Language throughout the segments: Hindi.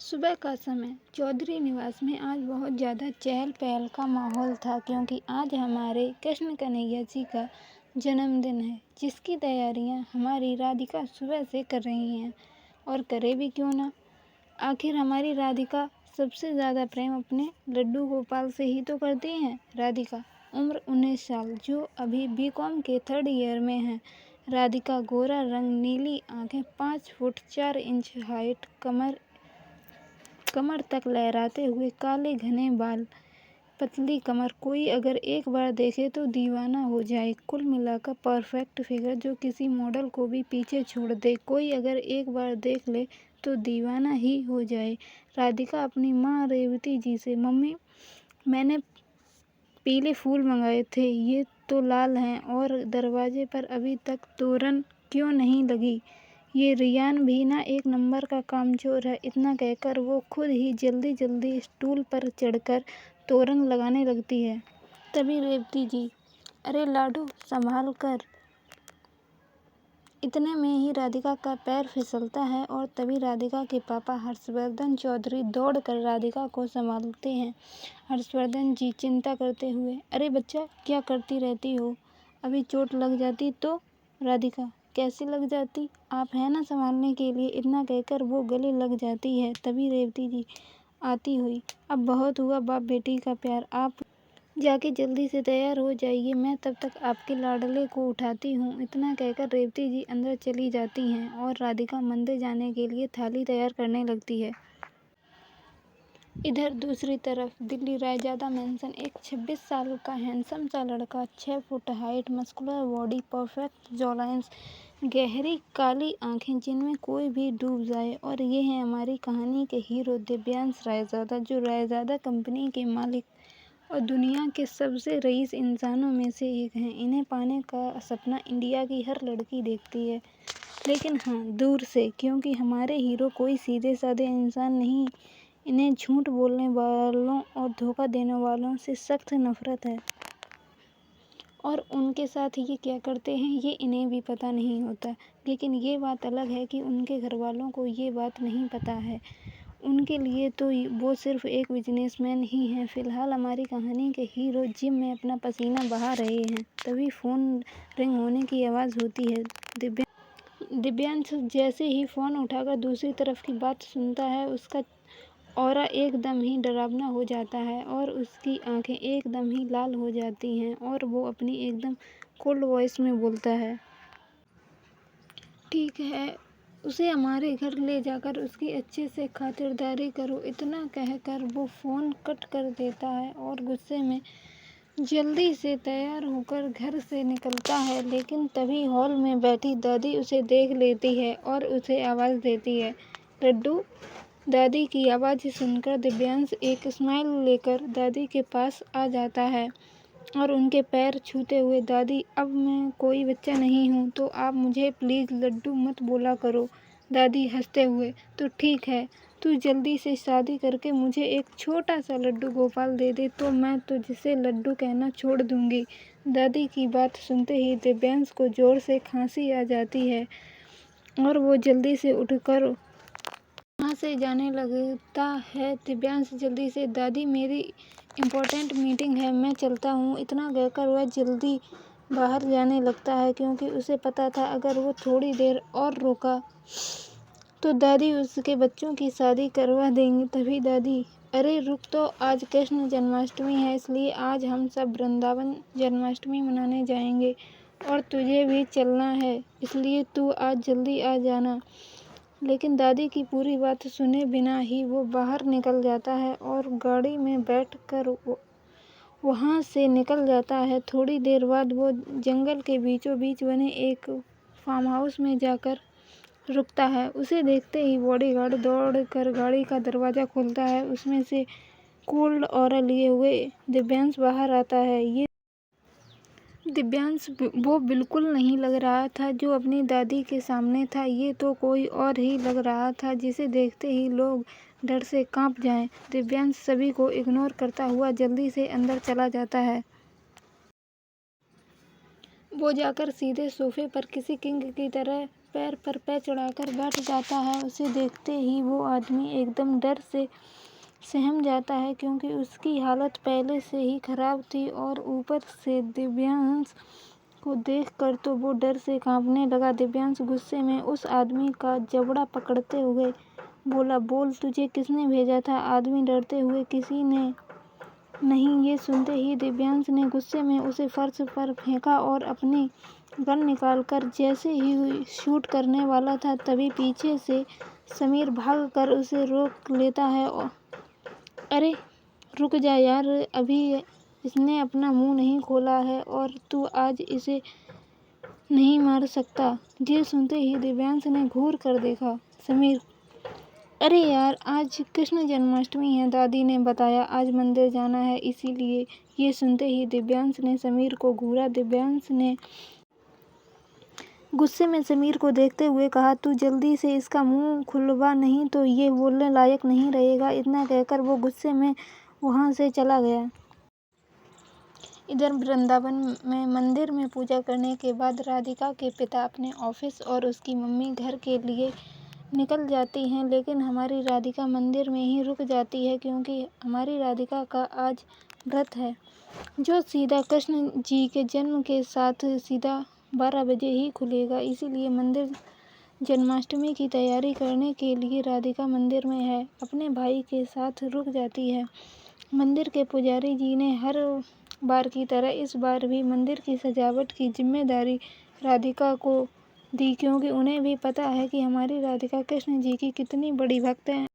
सुबह का समय चौधरी निवास में आज बहुत ज़्यादा चहल पहल का माहौल था, क्योंकि आज हमारे कृष्ण कन्हैया जी का जन्मदिन है, जिसकी तैयारियां हमारी राधिका सुबह से कर रही हैं। और करे भी क्यों ना, आखिर हमारी राधिका सबसे ज़्यादा प्रेम अपने लड्डू गोपाल से ही तो करती हैं। राधिका उम्र 19 साल, जो अभी बीकॉम के 3rd ईयर में है। राधिका गोरा रंग, नीली आंखें, 5 फुट 4 इंच हाइट, कमर तक लहराते हुए काले घने बाल, पतली कमर। कोई अगर एक बार देखे तो दीवाना हो जाए। कुल मिलाकर परफेक्ट फिगर, जो किसी मॉडल को भी पीछे छोड़ दे। कोई अगर एक बार देख ले तो दीवाना ही हो जाए। राधिका अपनी माँ रेवती जी से, मम्मी मैंने पीले फूल मंगाए थे, ये तो लाल हैं, और दरवाजे पर अभी तक तोरण क्यों नहीं लगी? ये रियान भी ना एक नंबर का कामचोर है। इतना कहकर वो खुद ही जल्दी स्टूल पर चढ़कर तोरण लगाने लगती है। तभी रेवती जी, अरे लाडो संभाल कर। इतने में ही राधिका का पैर फिसलता है और तभी राधिका के पापा हर्षवर्धन चौधरी दौड़कर राधिका को संभालते हैं। हर्षवर्धन जी चिंता करते हुए, अरे बच्चा क्या करती रहती हो, अभी चोट लग जाती तो? राधिका, कैसी लग जाती, आप हैं ना संभालने के लिए। इतना कहकर वो गले लग जाती है। तभी रेवती जी आती हुई, अब बहुत हुआ बाप बेटी का प्यार, आप जाके जल्दी से तैयार हो जाइए, मैं तब तक आपके लाडले को उठाती हूँ। इतना कहकर रेवती जी अंदर चली जाती हैं और राधिका मंदिर जाने के लिए थाली तैयार करने लगती है। इधर दूसरी तरफ दिल्ली रायजादा मेंशन, एक 26 साल का हैंडसम सा लड़का, 6 foot height, muscular body, perfect jawlines, गहरी काली आंखें जिनमें कोई भी डूब जाए। और ये है हमारी कहानी के हीरो दिव्यांश रायजादा, जो रायजादा कंपनी के मालिक और दुनिया के सबसे रईस इंसानों में से एक हैं। इन्हें पाने का सपना इंडिया की हर लड़की देखती है, लेकिन हाँ, दूर से, क्योंकि हमारे हीरो कोई सीधे साधे इंसान नहीं। इन्हें झूठ बोलने वालों और धोखा देने वालों से सख्त नफरत है, और उनके साथ ये क्या करते हैं ये इन्हें भी पता नहीं होता। लेकिन ये बात अलग है कि उनके घर वालों को ये बात नहीं पता है। उनके लिए तो वो सिर्फ एक बिजनेसमैन ही हैं। फिलहाल हमारी कहानी के हीरो जिम में अपना पसीना बहा रहे हैं। तभी फ़ोन रिंग होने की आवाज़ होती है। दिव्यांश जैसे ही फ़ोन उठाकर दूसरी तरफ की बात सुनता है, उसका ऑरा एकदम ही डरावना हो जाता है और उसकी आंखें एकदम ही लाल हो जाती हैं, और वो अपनी एकदम कोल्ड वॉइस में बोलता है, ठीक है, उसे हमारे घर ले जाकर उसकी अच्छे से खातिरदारी करो। इतना कहकर वो फ़ोन कट कर देता है और गुस्से में जल्दी से तैयार होकर घर से निकलता है। लेकिन तभी हॉल में बैठी दादी उसे देख लेती है और उसे आवाज़ देती है, लड्डू। दादी की आवाज़ सुनकर दिव्यांश एक स्माइल लेकर दादी के पास आ जाता है और उनके पैर छूते हुए, दादी अब मैं कोई बच्चा नहीं हूँ, तो आप मुझे प्लीज़ लड्डू मत बोला करो। दादी हंसते हुए, तो ठीक है, तू जल्दी से शादी करके मुझे एक छोटा सा लड्डू गोपाल दे दे तो मैं तुझसे लड्डू कहना छोड़ दूँगी। दादी की बात सुनते ही दिव्यांश को ज़ोर से खांसी आ जाती है और वो जल्दी से उठकर वहाँ से जाने लगता है। दिव्यांश जल्दी से, दादी मेरी इम्पोर्टेंट मीटिंग है, मैं चलता हूँ। इतना कहकर वह जल्दी बाहर जाने लगता है, क्योंकि उसे पता था अगर वो थोड़ी देर और रुका तो दादी उसके बच्चों की शादी करवा देंगी। तभी दादी, अरे रुक, तो आज कृष्ण जन्माष्टमी है, इसलिए आज हम सब वृंदावन जन्माष्टमी मनाने जाएंगे और तुझे भी चलना है, इसलिए तू आज जल्दी आ जाना। लेकिन दादी की पूरी बात सुने बिना ही वो बाहर निकल जाता है और गाड़ी में बैठकर वहाँ से निकल जाता है। थोड़ी देर बाद वो जंगल के बीचों बीच बने एक फार्म हाउस में जाकर रुकता है। उसे देखते ही बॉडीगार्ड दौड़कर गाड़ी का दरवाज़ा खोलता है। उसमें से कोल्ड ऑरा लिए हुए दिव्यांश बाहर आता है। ये दिव्यांश वो बिल्कुल नहीं लग रहा था जो अपनी दादी के सामने था। ये तो कोई और ही लग रहा था, जिसे देखते ही लोग डर से कांप जाएं। दिव्यांश सभी को इग्नोर करता हुआ जल्दी से अंदर चला जाता है। वो जाकर सीधे सोफे पर किसी किंग की तरह पैर पर पैर चढ़ाकर बैठ जाता है। उसे देखते ही वो आदमी एकदम डर से सहम जाता है, क्योंकि उसकी हालत पहले से ही खराब थी और ऊपर से दिव्यांश को देखकर तो वो डर से कांपने लगा। दिव्यांश गुस्से में उस आदमी का जबड़ा पकड़ते हुए बोला, बोल तुझे किसने भेजा था? आदमी डरते हुए, किसी ने नहीं। ये सुनते ही दिव्यांश ने गुस्से में उसे फर्श पर फेंका और अपनी गन निकालकर जैसे ही शूट करने वाला था, तभी पीछे से समीर भागकर उसे रोक लेता है। अरे रुक जा यार, अभी इसने अपना मुंह नहीं खोला है और तू आज इसे नहीं मार सकता। ये सुनते ही दिव्यांश ने घूर कर देखा। समीर, अरे यार, आज कृष्ण जन्माष्टमी है, दादी ने बताया आज मंदिर जाना है इसीलिए। ये सुनते ही दिव्यांश ने समीर को घूरा। दिव्यांश ने गुस्से में समीर को देखते हुए कहा, तू जल्दी से इसका मुंह खुलवा, नहीं तो ये बोलने लायक नहीं रहेगा। इतना कहकर वो गुस्से में वहां से चला गया। इधर वृंदावन में मंदिर में पूजा करने के बाद राधिका के पिता अपने ऑफिस और उसकी मम्मी घर के लिए निकल जाती हैं, लेकिन हमारी राधिका मंदिर में ही रुक जाती है, क्योंकि हमारी राधिका का आज व्रत है, जो सीधा कृष्ण जी के जन्म के साथ सीधा 12 बजे ही खुलेगा। इसीलिए मंदिर जन्माष्टमी की तैयारी करने के लिए राधिका मंदिर में है, अपने भाई के साथ रुक जाती है। मंदिर के पुजारी जी ने हर बार की तरह इस बार भी मंदिर की सजावट की जिम्मेदारी राधिका को दी, क्योंकि उन्हें भी पता है कि हमारी राधिका कृष्ण जी की कितनी बड़ी भक्त है।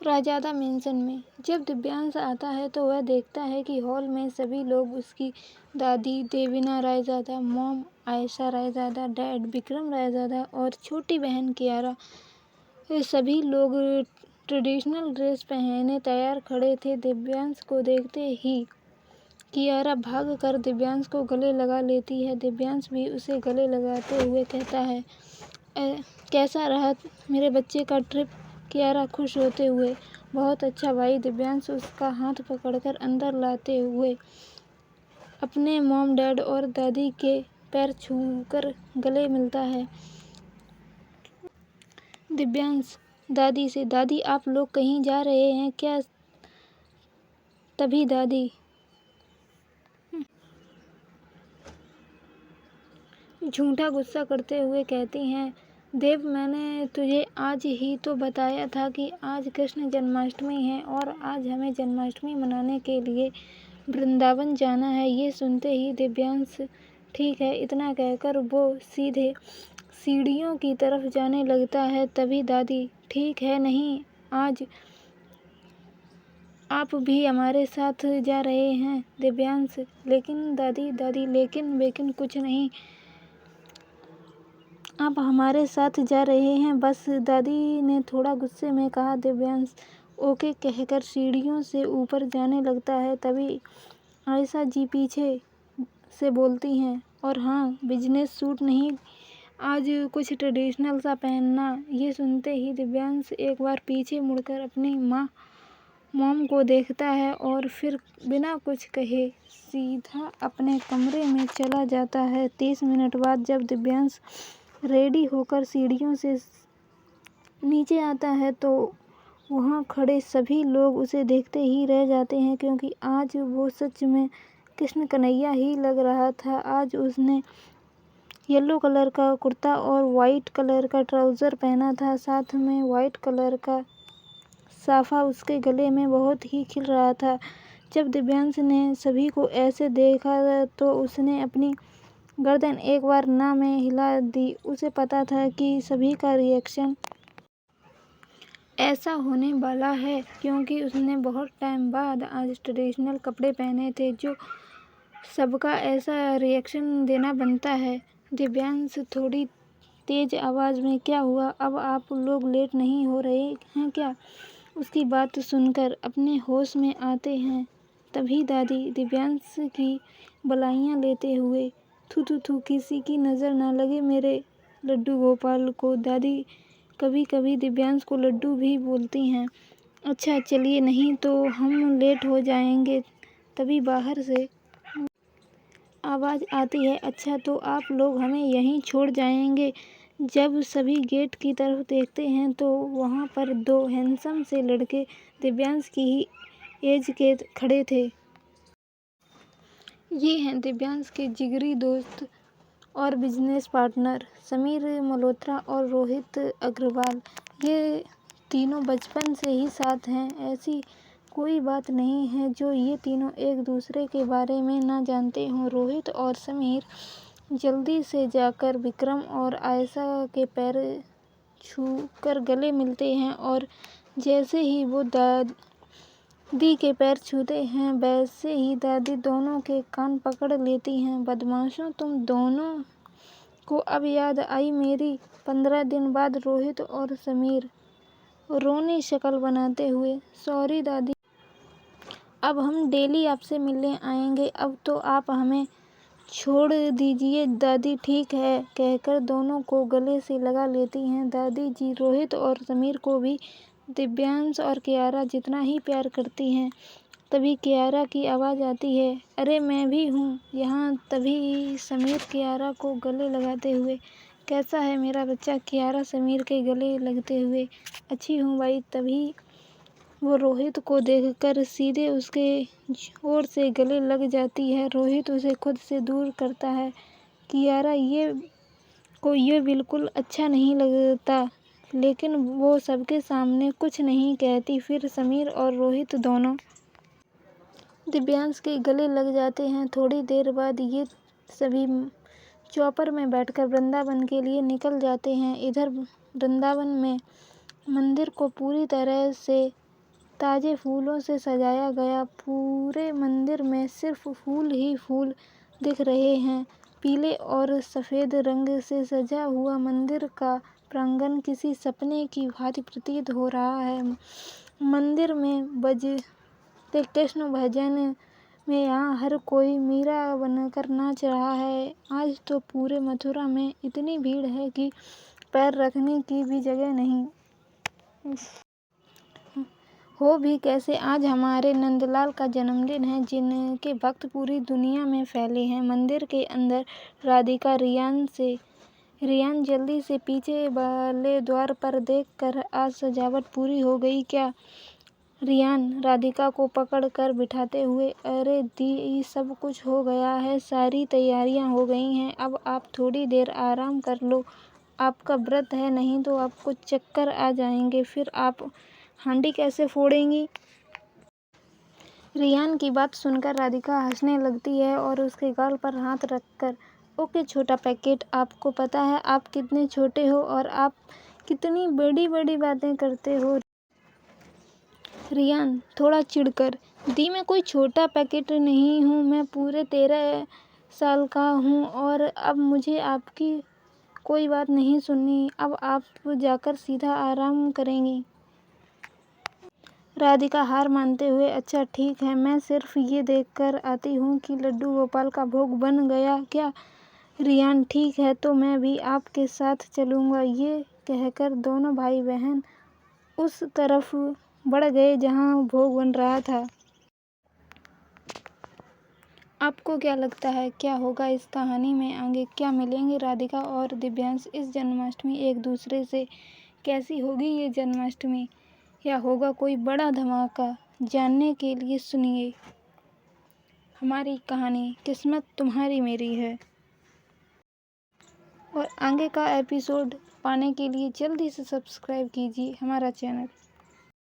राजादा मेंशन में जब दिव्यांश आता है तो वह देखता है कि हॉल में सभी लोग, उसकी दादी देवीना रायजादा, मॉम आयशा रायजादा, डैड विक्रम रायजादा और छोटी बहन कियारा, सभी लोग ट्रेडिशनल ड्रेस पहने तैयार खड़े थे। दिव्यांश को देखते ही कियारा भाग कर दिव्यांश को गले लगा लेती है। दिव्यांश भी उसे गले लगाते हुए कहता है, कैसा रहा मेरे बच्चे का ट्रिप? कियारा खुश होते हुए, बहुत अच्छा भाई। दिव्यांश उसका हाथ पकड़कर अंदर लाते हुए अपने मॉम, डैड और दादी के पैर छूकर गले मिलता है। दिव्यांश दादी से, दादी आप लोग कहीं जा रहे हैं क्या? तभी दादी झूठा गुस्सा करते हुए कहती हैं, देव मैंने तुझे आज ही तो बताया था कि आज कृष्ण जन्माष्टमी है और आज हमें जन्माष्टमी मनाने के लिए वृंदावन जाना है। ये सुनते ही दिव्यांश, ठीक है, इतना कहकर वो सीधे सीढ़ियों की तरफ जाने लगता है। तभी दादी, ठीक है, नहीं आज आप भी हमारे साथ जा रहे हैं। दिव्यांश, लेकिन दादी लेकिन कुछ नहीं, आप हमारे साथ जा रहे हैं बस, दादी ने थोड़ा गुस्से में कहा। दिव्यांश ओके कहकर सीढ़ियों से ऊपर जाने लगता है। तभी आयशा जी पीछे से बोलती हैं, और हाँ, बिजनेस सूट नहीं, आज कुछ ट्रेडिशनल सा पहनना। ये सुनते ही दिव्यांश एक बार पीछे मुड़कर अपनी मॉम को देखता है और फिर बिना कुछ कहे सीधा अपने कमरे में चला जाता है। 30 मिनट बाद जब दिव्यांश रेडी होकर सीढ़ियों से नीचे आता है तो वहाँ खड़े सभी लोग उसे देखते ही रह जाते हैं, क्योंकि आज वो सच में कृष्ण कन्हैया ही लग रहा था। आज उसने येलो कलर का कुर्ता और वाइट कलर का ट्राउज़र पहना था, साथ में वाइट कलर का साफा उसके गले में बहुत ही खिल रहा था। जब दिव्यांश ने सभी को ऐसे देखा तो उसने अपनी गर्दन एक बार ना में हिला दी। उसे पता था कि सभी का रिएक्शन ऐसा होने वाला है, क्योंकि उसने बहुत टाइम बाद आज ट्रेडिशनल कपड़े पहने थे, जो सबका ऐसा रिएक्शन देना बनता है। दिव्यांश थोड़ी तेज आवाज़ में, क्या हुआ? अब आप लोग लेट नहीं हो रहे हैं क्या? उसकी बात सुनकर अपने होश में आते हैं। तभी दादी दिव्यांश की बलाइयाँ लेते हुए, थू थू थू, किसी की नज़र ना लगे मेरे लड्डू गोपाल को। दादी कभी कभी दिव्यांश को लड्डू भी बोलती हैं। अच्छा चलिए, नहीं तो हम लेट हो जाएंगे। तभी बाहर से आवाज़ आती है, अच्छा तो आप लोग हमें यहीं छोड़ जाएंगे? जब सभी गेट की तरफ देखते हैं तो वहाँ पर दो हैंडसम से लड़के दिव्यांश की ही एज के खड़े थे। ये हैं दिव्यांश के जिगरी दोस्त और बिजनेस पार्टनर समीर मल्होत्रा और रोहित अग्रवाल। ये तीनों बचपन से ही साथ हैं। ऐसी कोई बात नहीं है जो ये तीनों एक दूसरे के बारे में ना जानते हों। रोहित और समीर जल्दी से जाकर विक्रम और आयशा के पैर छूकर गले मिलते हैं और जैसे ही वो दादी के पैर छूते हैं वैसे ही दादी दोनों के कान पकड़ लेती हैं। बदमाशों, तुम दोनों को अब याद आई मेरी? 15 दिन बाद रोहित और समीर रोनी शक्ल बनाते हुए। सॉरी दादी, अब हम डेली आपसे मिलने आएंगे, अब तो आप हमें छोड़ दीजिए दादी। ठीक है, कहकर दोनों को गले से लगा लेती हैं। दादी जी रोहित और समीर को भी दिव्यांश और कियारा जितना ही प्यार करती हैं। तभी कियारा की आवाज़ आती है, अरे मैं भी हूँ यहाँ। तभी समीर कियारा को गले लगाते हुए, कैसा है मेरा बच्चा? कियारा समीर के गले लगते हुए, अच्छी हूँ भाई। तभी वो रोहित को देखकर सीधे उसके ओर से गले लग जाती है। रोहित उसे खुद से दूर करता है। कियारा ये बिल्कुल अच्छा नहीं लगता, लेकिन वो सबके सामने कुछ नहीं कहती। फिर समीर और रोहित दोनों दिव्यांश के गले लग जाते हैं। थोड़ी देर बाद ये सभी चॉपर में बैठकर वृंदावन के लिए निकल जाते हैं। इधर वृंदावन में मंदिर को पूरी तरह से ताजे फूलों से सजाया गया। पूरे मंदिर में सिर्फ फूल ही फूल दिख रहे हैं। पीले और सफ़ेद रंग से सजा हुआ मंदिर का प्रांगण किसी सपने की भांति प्रतीत हो रहा है। मंदिर में बजते कृष्ण भजन में यहाँ हर कोई मीरा बनकर नाच रहा है। आज तो पूरे मथुरा में इतनी भीड़ है कि पैर रखने की भी जगह नहीं। हो भी कैसे, आज हमारे नंदलाल का जन्मदिन है जिनके भक्त पूरी दुनिया में फैले हैं। मंदिर के अंदर राधिका रियान जल्दी से पीछे वाले द्वार पर देखकर, आज सजावट पूरी हो गई क्या? रियान राधिका को पकड़ कर बिठाते हुए, अरे दी, सब कुछ हो गया है, सारी तैयारियां हो गई हैं, अब आप थोड़ी देर आराम कर लो। आपका व्रत है, नहीं तो आपको चक्कर आ जाएंगे। फिर आप हांडी कैसे फोड़ेंगी? रियान की बात सुनकर राधिका हंसने लगती है और उसके गाल पर हाथ रखकर, ओके छोटा पैकेट, आपको पता है आप कितने छोटे हो और आप कितनी बड़ी बड़ी बातें करते हो। रियान थोड़ा चिढ़कर, दी मैं कोई छोटा पैकेट नहीं हूँ, मैं पूरे 13 साल का हूँ और अब मुझे आपकी कोई बात नहीं सुननी। अब आप जाकर सीधा आराम करेंगी। राधिका हार मानते हुए, अच्छा ठीक है, मैं सिर्फ ये देखकर आती हूँ कि लड्डू गोपाल का भोग बन गया क्या? रियान ठीक है, तो मैं भी आपके साथ चलूँगा। ये कहकर दोनों भाई बहन उस तरफ बढ़ गए जहाँ भोग बन रहा था। आपको क्या लगता है क्या होगा इस कहानी में आगे? क्या मिलेंगे राधिका और दिव्यांश इस जन्माष्टमी एक दूसरे से? कैसी होगी ये जन्माष्टमी, या होगा कोई बड़ा धमाका? जानने के लिए सुनिए हमारी कहानी किस्मत तुम्हारी मेरी है। और आगे का एपिसोड पाने के लिए जल्दी से सब्सक्राइब कीजिए हमारा चैनल।